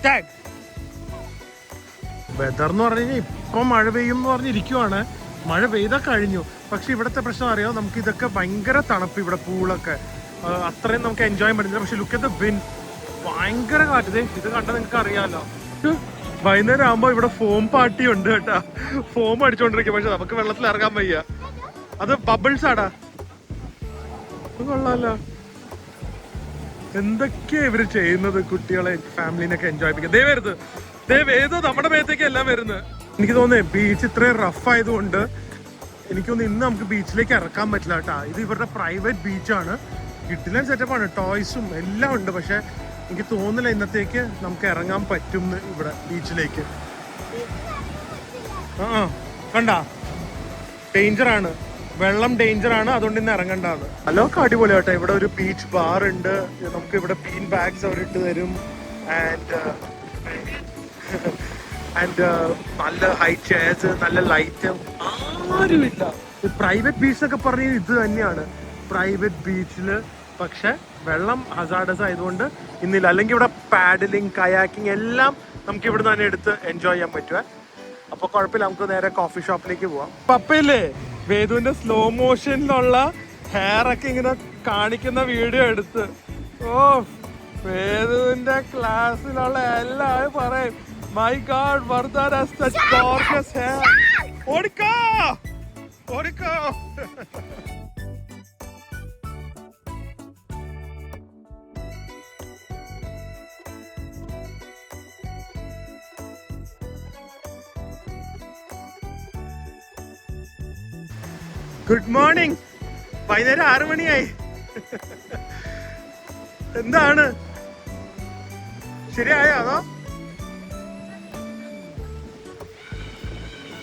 ടാഗ്. വെതർ എന്ന് പറഞ്ഞു കഴിഞ്ഞാൽ ഇപ്പൊ മഴ പെയ്യും എന്ന് പറഞ്ഞിരിക്കുവാണ്. മഴ പെയ്താൽ കഴിഞ്ഞു. പക്ഷെ ഇവിടുത്തെ പ്രശ്നം അറിയാം, നമുക്ക് ഇതൊക്കെ ഭയങ്കര തണുപ്പ്. ഇവിടെ പൂളൊക്കെ അത്രയും നമുക്ക് എൻജോയ് ചെയ്യാൻ പറ്റുന്നില്ല. പക്ഷെ ലുക്ക് അറ്റ് ദ വിൻഡ്, ഭയങ്കര കാറ്റ്. ഇത് കണ്ടാൽ നിങ്ങൾക്ക് അറിയാലോ. വൈകുന്നേരം ആകുമ്പോൾ ഇവിടെ ഫോം പാർട്ടി ഉണ്ട് കേട്ടാ. ഫോം അടിച്ചോണ്ടിരിക്കും. പക്ഷെ നമുക്ക് വെള്ളത്തിൽ ഇറങ്ങാൻ വയ്യ. അത് ബബിൾസ് ആടാ. കൊള്ളാലോ. എന്തൊക്കെയാ ഇവര് ചെയ്യുന്നത് കുട്ടികളെ ഫാമിലിനൊക്കെ എൻജോയ് ദയവരുത് ഏതോ നമ്മുടെ മേത്തേക്ക് എല്ലാം വരുന്നത്. എനിക്ക് തോന്നുന്നേ ബീച്ച് ഇത്രയും റഫ് ആയതുകൊണ്ട് എനിക്ക് തോന്നുന്നു ഇന്ന് നമുക്ക് ബീച്ചിലേക്ക് ഇറക്കാൻ പറ്റില്ല കേട്ടാ. ഇത് ഇവരുടെ പ്രൈവറ്റ് ബീച്ചാണ്. കിട്ടില്ല സെറ്റപ്പാണ്, ടോയ്സും എല്ലാം ഉണ്ട്. പക്ഷെ എനിക്ക് തോന്നുന്നില്ല ഇന്നത്തേക്ക് നമുക്ക് ഇറങ്ങാൻ പറ്റും ഇവിടെ ബീച്ചിലേക്ക്. കണ്ടാ ഡേഞ്ചറാണ്, വെള്ളം ഡേഞ്ചറാണ്, അതുകൊണ്ട് ഇന്ന് ഇറങ്ങണ്ടാന്ന്. അല്ലൊക്കെ അടിപൊളി കേട്ടോ. ഇവിടെ ഒരു ബീച്ച് ബാർ ഉണ്ട്, നമുക്ക് ഇവിടെ ബീൻ ബാഗ്സ് അവർ ഇട്ട് തരും. ആൻഡ് നല്ല ഹൈ ചെയർസ്, നല്ല ലൈറ്റ്, ആരുമില്ല. പ്രൈവറ്റ് ബീച്ച് എന്നൊക്കെ പറഞ്ഞ ഇത് തന്നെയാണ് പ്രൈവറ്റ് ബീച്ചില്. പക്ഷെ വെള്ളം ഹസാർഡസ് ആയതുകൊണ്ട് ഇന്നില്ല. അല്ലെങ്കിൽ ഇവിടെ പാഡലിങ്, കയാക്കിങ് എല്ലാം നമുക്ക് ഇവിടെ തന്നെ എടുത്ത് എൻജോയ് ചെയ്യാൻ പറ്റുക. അപ്പൊ കുഴപ്പമില്ല, നമുക്ക് നേരെ കോഫി ഷോപ്പിലേക്ക് പോവാം. പപ്പയില്ലേ വേദുവിന്റെ സ്ലോ മോഷനിലുള്ള ഹെയർ ഒക്കെ ഇങ്ങനെ കാണിക്കുന്ന വീഡിയോ എടുത്ത്, ഓ വേദുവിന്റെ ക്ലാസ്സിലുള്ള എല്ലാവരും പറയും my God Vardhan has such gorgeous hair. ഓടിക്കോ ഓടിക്കോ. Good morning. വൈകുന്നേരം 6 മണിയായി. എന്താണ് ശരിയായോ അതോ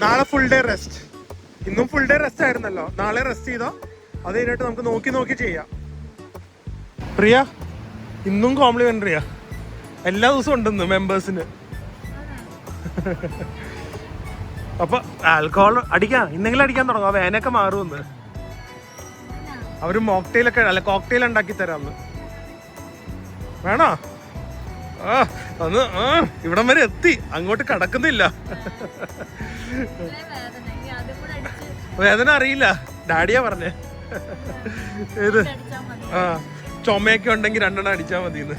നാളെ ഫുൾ ഡേ റെസ്റ്റ്? ഇന്നും ഫുൾ ഡേ റെസ്റ്റ് ആയിരുന്നല്ലോ, നാളെ റെസ്റ്റ് ചെയ്തോ? അത് കഴിഞ്ഞിട്ട് നമുക്ക് നോക്കി ചെയ്യാം. പ്രിയ ഇന്നും കോംപ്ലിമെന്ററിയാ, എല്ലാ ദിവസവും ഉണ്ടെന്ന് മെമ്പേഴ്സിന്. അപ്പൊ ആൽക്കഹോൾ അടിക്കാം, ഇന്നെങ്കിലും അടിക്കാൻ തുടങ്ങും. ആ വേനൊക്കെ മാറുമെന്ന് അവര് മോക്ടെയിലൊക്കെ അല്ല കോക്ടെയിൽ ഉണ്ടാക്കി തരാന്ന്. വേണോ? ഇവിടം വരെ എത്തി, അങ്ങോട്ട് കടക്കുന്നില്ല. വേദന അറിയില്ല, ഡാഡിയാ പറഞ്ഞേ. ഏത് ചുമയൊക്കെ ഉണ്ടെങ്കിൽ 2 എണ്ണം അടിച്ചാൽ മതിന്ന്.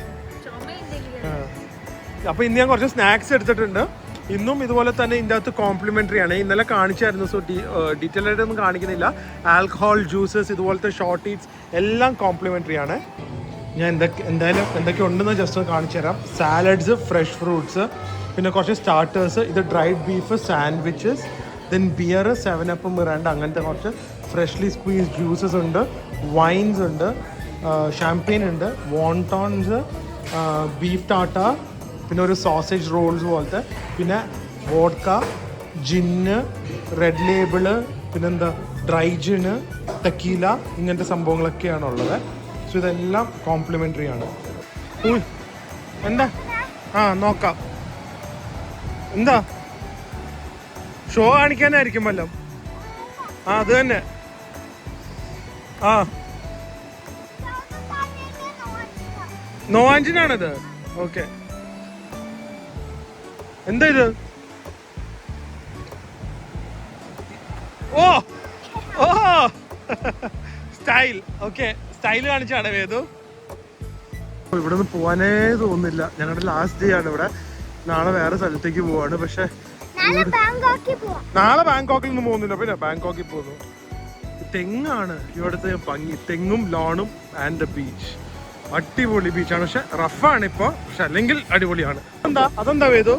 അപ്പൊ ഇന്ന് ഞാൻ കുറച്ച് സ്നാക്സ് എടുത്തിട്ടുണ്ട്. ഇന്നും ഇതുപോലെ തന്നെ ഇതിൻ്റെ അകത്ത് കോംപ്ലിമെന്ററി ആണ്. ഇന്നലെ കാണിച്ചായിരുന്നു, സോ ഡീറ്റെയിൽ ആയിട്ടൊന്നും കാണിക്കുന്നില്ല. ആൽക്കഹോൾ, ജ്യൂസസ്, ഇതുപോലത്തെ ഷോർട്ട് ഈറ്റ്സ് എല്ലാം കോംപ്ലിമെന്ററി ആണ്. ഞാൻ എന്തായാലും എന്തൊക്കെ ഉണ്ടെന്ന് ജസ്റ്റ് ഒന്ന് കാണിച്ചു തരാം. സാലഡ്സ്, ഫ്രഷ് ഫ്രൂട്ട്സ്, പിന്നെ കുറച്ച് സ്റ്റാർട്ടേഴ്സ്, ഇത് dried beef, sandwiches, then beer, 7up, Mirinda, അങ്ങനത്തെ കുറച്ച് ഫ്രഷ്ലി സ്ക്വീസ് ജ്യൂസസ് ഉണ്ട്, വൈൻസ് ഉണ്ട്, ഷാംപെയിൻ ഉണ്ട്, വോണ്ടോൺസ്, ബീഫ് ടാട്ട, പിന്നെ ഒരു സോസേജ് റോൾസ് പോലത്തെ, പിന്നെ വോഡ്ക, ജിന്ന്, റെഡ് ലേബിള്, പിന്നെന്താ ഡ്രൈ ജിന്, ടെക്കീല, ഇങ്ങനത്തെ സംഭവങ്ങളൊക്കെയാണ് ഉള്ളത്. സോ ഇതെല്ലാം കോംപ്ലിമെന്ററി ആണ്. എന്താ നോക്കാം. എന്താ ഷോ കാണിക്കാനായിരിക്കും വല്ലതും? അത് തന്നെ. നോവാഞ്ചിനാണിത്. ഓക്കെ, എന്താ ഇത്? ഓ ഓ സ്റ്റൈൽ. ഓക്കെ, സ്റ്റൈൽ കാണിച്ചാണ് വേദു. ഇവിടെ നിന്ന് പോവാനേ തോന്നുന്നില്ല. ഞങ്ങളുടെ ലാസ്റ്റ് ഡേ ആണ് ഇവിടെ. നാളെ വേറെ സ്ഥലത്തേക്ക് പോവാണ്. പക്ഷെ നാളെ ബാങ്കോക്കിൽ ഒന്നും പോകുന്നില്ല, പിന്നെ ബാങ്കോക്കിൽ പോകുന്നു. തെങ്ങാണ് ഇവിടുത്തെ ഭംഗി, തെങ്ങും ലോണും ആൻഡ് ബീച്ച്. അടിപൊളി ബീച്ചാണ്. പക്ഷെ റഫാണ് ഇപ്പൊ, പക്ഷെ അല്ലെങ്കിൽ അടിപൊളിയാണ്. അതെന്താ വേദു?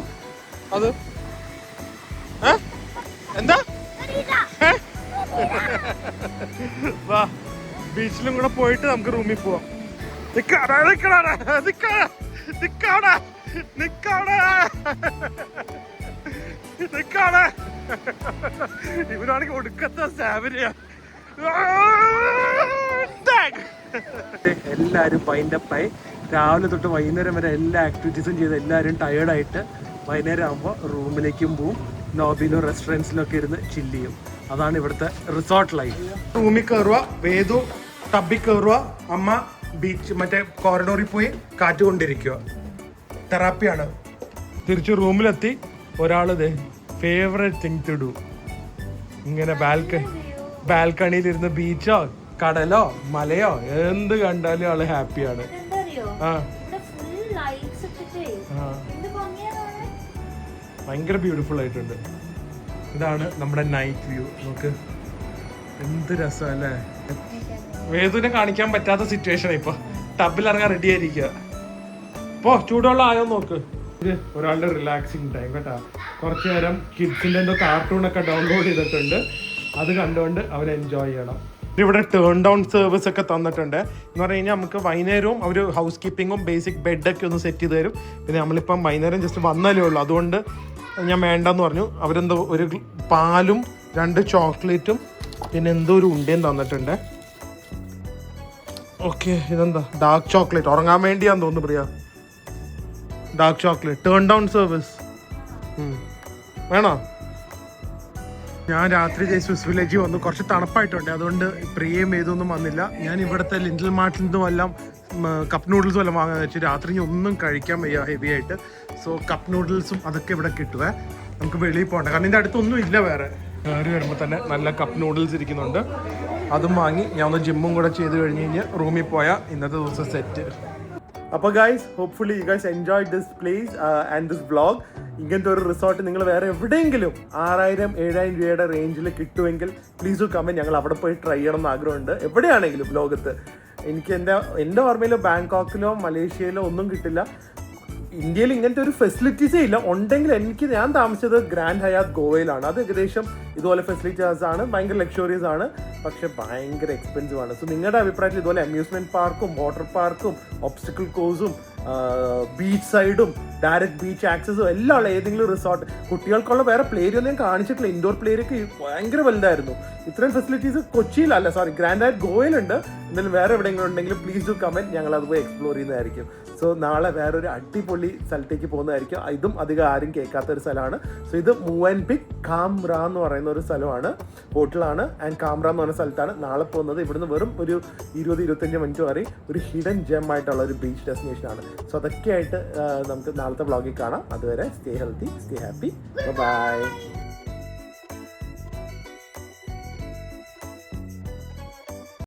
അത് എന്താ? വാ, ബീച്ചിലും കൂടെ പോയിട്ട് നമുക്ക് റൂമിൽ പോവാം. ഇവനാണെങ്കിൽ ഒടുക്കത്തെ സാവരിയ. എല്ലാരും വൈൻഡപ്പായി രാവിലെ തൊട്ട് വൈകുന്നേരം വരെ എല്ലാ ആക്ടിവിറ്റീസും ചെയ്ത് എല്ലാവരും ടയേർഡായിട്ട് വൈകുന്നേരം ആകുമ്പോൾ റൂമിലേക്കും പോവും. ലോബിയിലോ റെസ്റ്റോറൻറ്റ്സിലോ ഒക്കെ ഇരുന്ന് ചില്ല് ചെയ്യും. അതാണ് ഇവിടുത്തെ റിസോർട്ട് ലൈഫ്. റൂമിൽ കയറുക, വേദു ടബിൽ കയറുക, അമ്മ ബീച്ച് മറ്റേ കോറിഡോറിൽ പോയി കാറ്റ് കൊണ്ടിരിക്കുക. തെറാപ്പിയാണ്. തിരിച്ച് റൂമിലെത്തി ഒരാളത് ഫേവറേറ്റ് തിങ് ടു ഡു ഇങ്ങനെ ബാൽക്കണിയിലിരുന്ന് ബീച്ചോ കടലോ മലയോ എന്ത് കണ്ടാലും ആള് ഹാപ്പിയാണ്. ഭയങ്കര ബ്യൂട്ടിഫുൾ ആയിട്ടുണ്ട്. ഇതാണ് നമ്മുടെ നൈറ്റ് വ്യൂ. നമുക്ക് എന്ത് രസമല്ലേ. വേദുവിനെ കാണിക്കാൻ പറ്റാത്ത സിറ്റുവേഷൻ ഇപ്പൊ. ടബിൽ ഇറങ്ങാൻ റെഡി ആയിരിക്കുക. പോ, ചൂടുവെള്ളം ആയോ നോക്ക്. ഇത് ഒരാളുടെ റിലാക്സിങ് ടൈം കേട്ടാ. കുറച്ചു നേരം കിഡ്സിന്റെ എന്തോ കാർട്ടൂണൊക്കെ ഡൗൺലോഡ് ചെയ്തിട്ടുണ്ട്, അത് കണ്ടുകൊണ്ട് അവർ എൻജോയ് ചെയ്യണം. ഇവിടെ ടേൺ ഡൗൺ സർവീസ് ഒക്കെ തന്നിട്ടുണ്ട് എന്ന് പറഞ്ഞു കഴിഞ്ഞാൽ നമുക്ക് വൈകുന്നേരവും അവർ ഹൗസ് കീപ്പിങ്ങും ബേസിക് ബെഡൊക്കെ ഒന്ന് സെറ്റ് ചെയ്ത് തരും. പിന്നെ നമ്മളിപ്പം വൈകുന്നേരം ജസ്റ്റ് വന്നാലേ ഉള്ളൂ, അതുകൊണ്ട് ഞാൻ വേണ്ടെന്ന് പറഞ്ഞു. അവരെന്തോ ഒരു പാലും 2 ചോക്ലേറ്റും പിന്നെ എന്തോ ഒരു ഉണ്ടയും തന്നിട്ടുണ്ട്. ഓക്കെ, ഇതെന്താ ഡാർക്ക് ചോക്ലേറ്റ്, ഉറങ്ങാൻ വേണ്ടിയാന്ന് തോന്നുന്നു Priya. Dark chocolate turn down service വേണോ? ഞാൻ രാത്രി സ്വിസ് വില്ലേജിൽ വന്നു, കുറച്ച് തണുപ്പായിട്ടുണ്ട്, അതുകൊണ്ട് പ്രിയം ഏതൊന്നും വന്നില്ല. ഞാൻ ഇവിടുത്തെ ലിറ്റിൽ മാർട്ടിൽ നിന്നും എല്ലാം കപ്പ് നൂഡിൽസും എല്ലാം വാങ്ങാന്ന് വെച്ചാൽ രാത്രി ഒന്നും കഴിക്കാൻ വയ്യ ഹെവി ആയിട്ട്. സോ കപ്പ് നൂഡിൽസും അതൊക്കെ ഇവിടെ കിട്ടുവേ. നമുക്ക് വെളിയിൽ പോകണ്ട, കാരണം ഇതിൻ്റെ അടുത്തൊന്നും ഇല്ല വേറെ. കയറി വരുമ്പോൾ തന്നെ നല്ല കപ്പ് നൂഡിൽസ് ഇരിക്കുന്നുണ്ട്, അതും വാങ്ങി ഞാൻ ഒന്ന് ജിമ്മും കൂടെ ചെയ്ത് കഴിഞ്ഞ് കഴിഞ്ഞാൽ റൂമിൽ പോയാൽ ഇന്നത്തെ ദിവസം സെറ്റ്. അപ്പോൾ guys, hopefully you guys enjoy this place and this vlog. ഇങ്ങനത്തെ ഒരു റിസോർട്ട് നിങ്ങൾ വേറെ എവിടെയെങ്കിലും 6000-7000 രൂപയുടെ റേഞ്ചിൽ കിട്ടുമെങ്കിൽ പ്ലീസ് ഡു കമന്റ്. ഞങ്ങൾ അവിടെ പോയി ട്രൈ ചെയ്യണം എന്ന് ആഗ്രഹമുണ്ട്, എവിടെയാണെങ്കിലും ലോകത്ത്. എനിക്ക് എൻ്റെ ഓർമ്മയിലോ ബാങ്കോക്കിലോ മലേഷ്യയിലോ ഒന്നും കിട്ടില്ല. ഇന്ത്യയിൽ ഇങ്ങനത്തെ ഒരു ഫെസിലിറ്റീസേ ഇല്ല. ഉണ്ടെങ്കിൽ ഞാൻ താമസിച്ചത് ഗ്രാൻഡ് ഹയാത്ത് ഗോവയിലാണ്. അത് ഏകദേശം ഇതുപോലെ ഫെസിലിറ്റീസ് ആണ്, ഭയങ്കര ലക്ഷറിയസ് ആണ്, പക്ഷെ ഭയങ്കര എക്സ്പെൻസീവ് ആണ്. സോ നിങ്ങളുടെ അഭിപ്രായത്തിൽ ഇതുപോലെ അമ്യൂസ്മെന്റ് പാർക്കും വാട്ടർ പാർക്കും ഒബ്സ്റ്റക്കിൾ കോഴ്സും ബീച്ച് സൈഡും ഡയറക്റ്റ് ബീച്ച് ആക്സസും എല്ലാം ഉള്ള ഏതെങ്കിലും റിസോർട്ട്, കുട്ടികൾക്കുള്ള വേറെ പ്ലേ ഏരിയ ഒന്നും ഞാൻ കാണിച്ചിട്ടില്ല. ഇൻഡോർ പ്ലേ ഏരിയ ഒക്കെ ഭയങ്കര വലുതായിരുന്നു. ഇത്രയും ഫെസിലിറ്റീസ് കൊച്ചിയിലല്ല, ഗ്രാൻഡ് ഹയാത്ത് ഗോവയിലുണ്ട്. എന്തായാലും വേറെ എവിടെയെങ്കിലും ഉണ്ടെങ്കിൽ പ്ലീസ് ഡു കമന്റ്, ഞങ്ങൾ അത് പോയി എക്സ്പ്ലോർ ചെയ്യുന്നതായിരിക്കും. സോ നാളെ വേറൊരു അടിപൊളി സ്ഥലത്തേക്ക് പോകുന്നതായിരിക്കും. ഇതും അധികം ആരും കേൾക്കാത്ത ഒരു സ്ഥലമാണ്. സോ ഇത് മൂവാൻപിക് കാംറ എന്ന് പറയുന്ന ഒരു സ്ഥലമാണ്, ഹോട്ടലാണ്. ആൻഡ് കാംറ എന്ന് പറഞ്ഞ സ്ഥലത്താണ് നാളെ പോകുന്നത്. ഇവിടുന്ന് വെറും ഒരു 20-25 മിനിറ്റ് വരെ ഒരു ഹിഡൻ ജെം ആയിട്ടുള്ള ഒരു ബീച്ച് ഡെസ്റ്റിനേഷൻ ആണ്. സോ അതൊക്കെ ആയിട്ട് നമുക്ക് നാളത്തെ വ്ളോഗിൽ കാണാം. അതുവരെ stay healthy, stay happy, by.